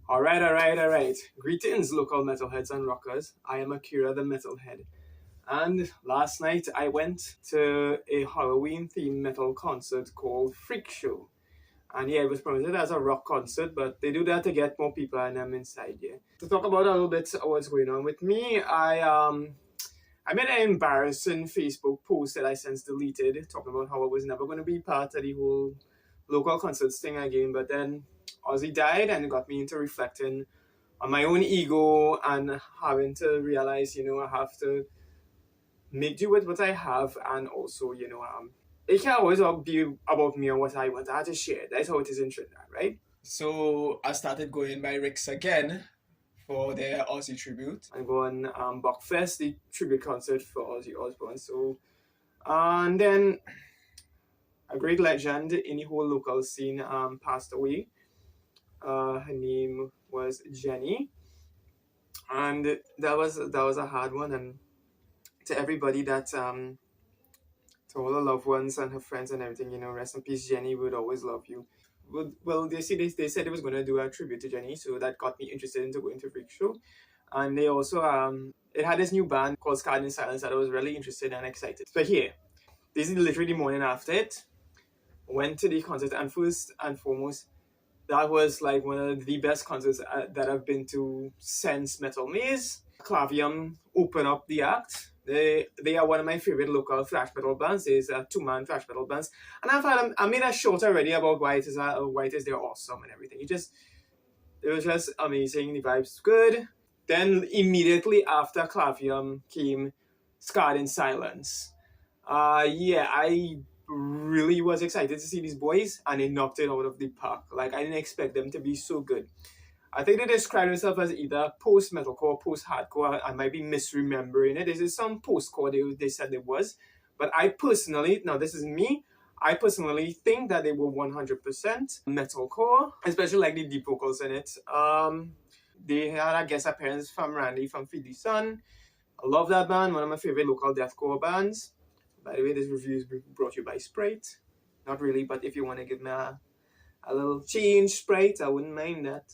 All right. Greetings, local metalheads and rockers. I am Akira the Metalhead. And last night I went to a Halloween themed metal concert called Freak Show. And yeah, it was promoted as a rock concert, but they do that to get more people and them inside, yeah. To talk about a little bit what's going on with me, I made an embarrassing Facebook post that I since deleted, talking about how I was never going to be part of the whole local concerts thing again. But then Ozzy died, and it got me into reflecting on my own ego and having to realize, I have to make do with what I have, and also, it can't always all be about me and what I want. I have to share. That's how it is in Trinidad, right? So I started going by Ricks again for their Aussie tribute. I'm going Buckfest, the tribute concert for Ozzy Osbourne. So, and then a great legend in the whole local scene passed away. Her name was Jenny, and that was a hard one. And to everybody that to all the loved ones and her friends and everything, rest in peace, Jenny. Would always love you. Well, they said they was going to do a tribute to Jenny, so that got me interested into going to Freak Show. And they also it had this new band called Scarred in Silence that I was really interested and excited. So here, this is literally the morning after it. Went to the concert, and first and foremost, that was like one of the best concerts that I've been to since Metal Maze. Clavium opened up the act. They are one of my favorite local thrash metal bands. It's a two-man thrash metal bands, and I made a short already about why it is they're awesome and everything. It was just amazing. The vibes good. Then immediately after Clavium came Scarred in Silence. I really was excited to see these boys, and they knocked it out of the park. Like, I didn't expect them to be so good. I think they describe themselves as either post-metalcore, post-hardcore. I might be misremembering it. This is some post-core they said it was. But I personally, now this is me, I personally think that they were 100% metalcore, especially like the deep vocals in it. They had a guest appearance from Randy from Feed the Sun. I love that band, one of my favorite local deathcore bands. By the way, this review is brought to you by Sprite. Not really, but if you want to give me a little change, Sprite, I wouldn't mind that.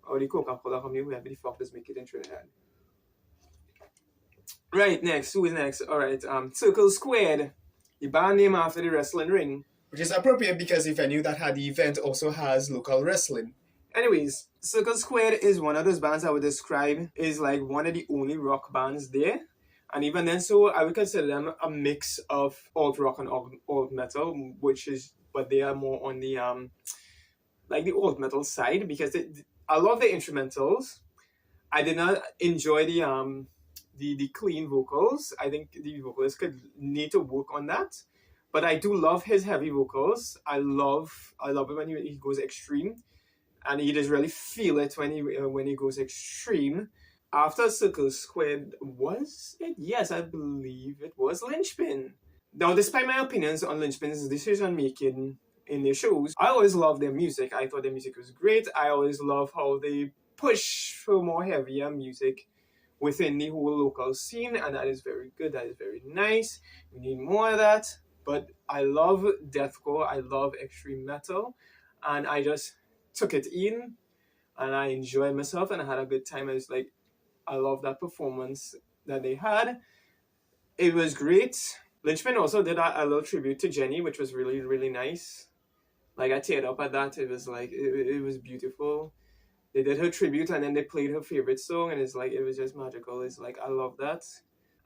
Or the Coca-Cola company, whoever the fuck does make it in Trinidad. Right, next. Who is next? Alright, Circle Squared. The band name after the wrestling ring. Which is appropriate because the venue that had the event also has local wrestling. Anyways, Circle Squared is one of those bands I would describe is like one of the only rock bands there. And even then, so I would consider them a mix of alt rock and alt metal, but they are more on the like the alt metal side, because I love the instrumentals. I did not enjoy the clean vocals. I think the vocalist could need to work on that. But I do love his heavy vocals. I love it when he goes extreme, and you just really feel it when he goes extreme. After Circle Squared, was it? Yes, I believe it was Lynchpin. Now, despite my opinions on Lynchpin's decision making in their shows, I always loved their music. I thought their music was great. I always love how they push for more heavier music within the whole local scene, and that is very good. That is very nice. We need more of that. But I love deathcore. I love extreme metal, and I just took it in, and I enjoyed myself, and I had a good time. I love that performance that they had. It was great. Lynchpin also did a little tribute to Jenny, which was really, really nice. Like, I teared up at that. It was like, it was beautiful. They did her tribute, and then they played her favorite song, and it's like, it was just magical. It's like, I love that.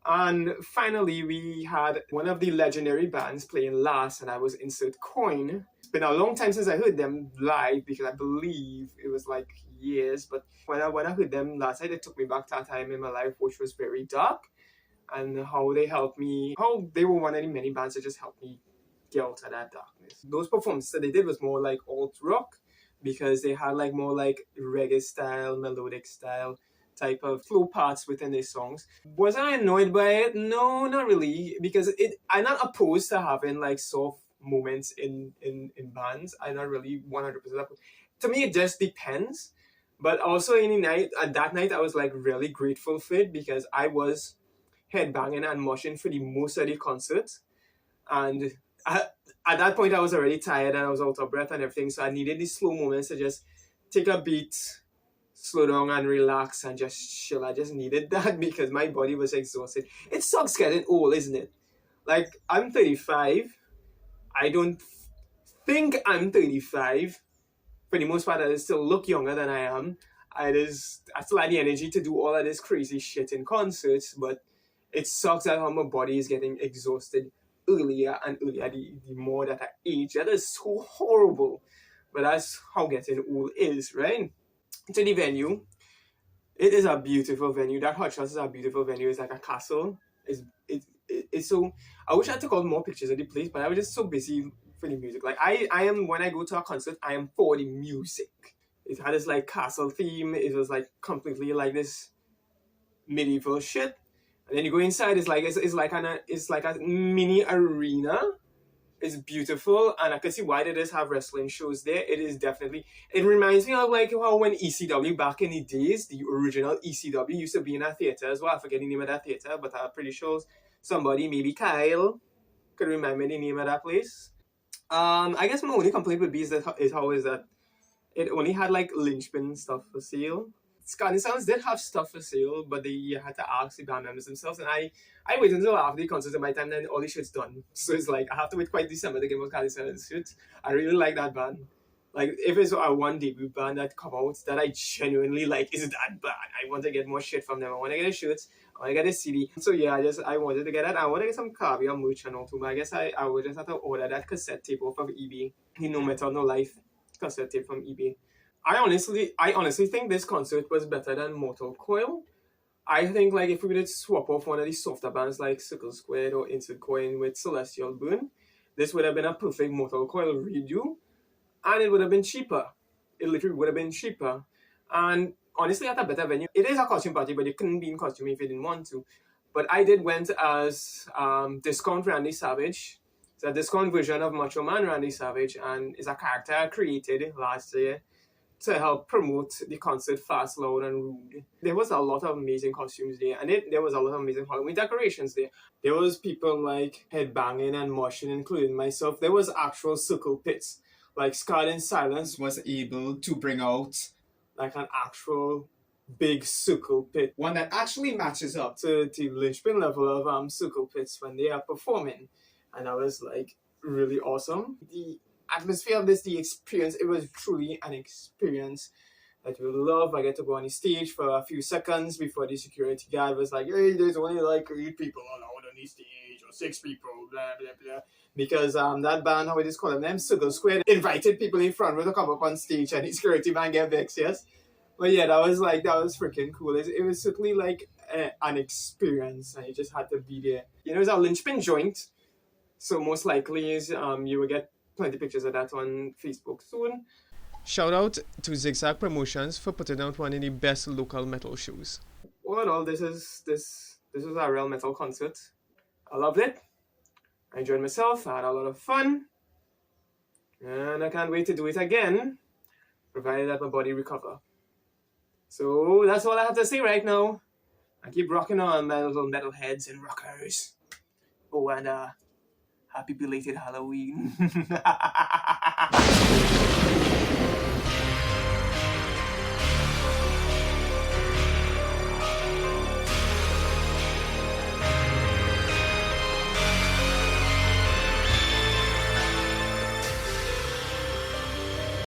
And finally, we had one of the legendary bands playing last, and I was Insert Coin. It's been a long time since I heard them live, because I believe it was like years. But when I heard them last night, it took me back to a time in my life which was very dark, and how they were one of the many bands that just helped me get out of that darkness. Those performances that they did was more like alt rock, because they had like more like reggae style, melodic style type of flow parts within their songs. Was I annoyed by it? No, not really, because I'm not opposed to having like soft moments in bands. I'm not really 100% opposed. To me, it just depends. But also that night, I was like really grateful for it, because I was headbanging and moshing for the most of the concert. And at that point, I was already tired and I was out of breath and everything. So I needed these slow moments to just take a beat, slow down and relax and just chill. I just needed that because my body was exhausted. It sucks getting old, isn't it? Like, I'm 35. I don't think I'm 35. For the most part, I still look younger than I am. I still had the energy to do all of this crazy shit in concerts, but it sucks at how my body is getting exhausted earlier and earlier the more that I age. That is so horrible. But that's how getting old is, right? To the venue. It is a beautiful venue. That Hot Shots is a beautiful venue. It's like a castle. It's so. I wish I took out more pictures of the place, but I was just so busy for the music. Like I am when I go to a concert, I am for the music. It had this like castle theme. It was like completely like this medieval shit. And then you go inside. It's like a mini arena. It's beautiful, and I can see why they just have wrestling shows there. It is definitely. It reminds me of like how when ECW back in the days, the original ECW used to be in a theater as well. I forget the name of that theater, but I'm pretty sure somebody, maybe Kyle, could remember the name of that place. I guess my only complaint would be is that it only had like linchpin stuff for sale. Scanning Sounds did have stuff for sale, but they had to ask the band members themselves, and I waited until after the concert, and by the time then all the shit's done. So it's like I have to wait quite December to get my Scanning Sounds shit. I really like that band. Like if it's a one debut band that come out that I genuinely like is that band. I want to get more shit from them. I want to get a shirt. I want to get a CD. So yeah, I wanted to get that. I want to get some Caviar merch and all too, but I guess I would just have to order that cassette tape off of eBay. The No Metal No Life cassette tape from eBay. I honestly think this concert was better than Mortal Coil. I think like if we did swap off one of these softer bands like Circle Squared or Instant Coin with Celestial Burn, this would have been a perfect Mortal Coil redo, and it would have been cheaper. It literally would have been cheaper. And honestly, at a better venue, it is a costume party, but you couldn't be in costume if you didn't want to. But I went as Discount Randy Savage. It's a discount version of Macho Man Randy Savage, and is a character I created last year to help promote the concert Fast, Loud and Rude. There was a lot of amazing costumes there, and there was a lot of amazing Halloween decorations there. There was people like headbanging and moshing, including myself. There was actual circle pits. Like Scarred in Silence Was able to bring out like an actual big circle pit. one that actually matches up. To the linchpin level of circle pits when they are performing. And that was like really awesome. The atmosphere of the experience, it was truly an experience that you love. I get to go on the stage for a few seconds before the security guard was like, hey, there's only like 8 people allowed on the stage, or 6 people, blah blah blah. Because that band, how we just call them, Circle Square, invited people in front row to come up on stage, and the security man get vexed, yes. But yeah, that was freaking cool. It was certainly like an experience, and you just had to be there. You know, it's a linchpin joint, so most likely is you will get plenty of pictures of that on Facebook soon. Shout out to ZigZag Promotions for putting out one of the best local metal shows. All in all, this was a real metal concert. I loved it. I enjoyed myself. I had a lot of fun, and I can't wait to do it again, provided that my body recover. So that's all I have to say right now. I keep rocking on, my little metalheads and rockers. Oh, and happy belated Halloween.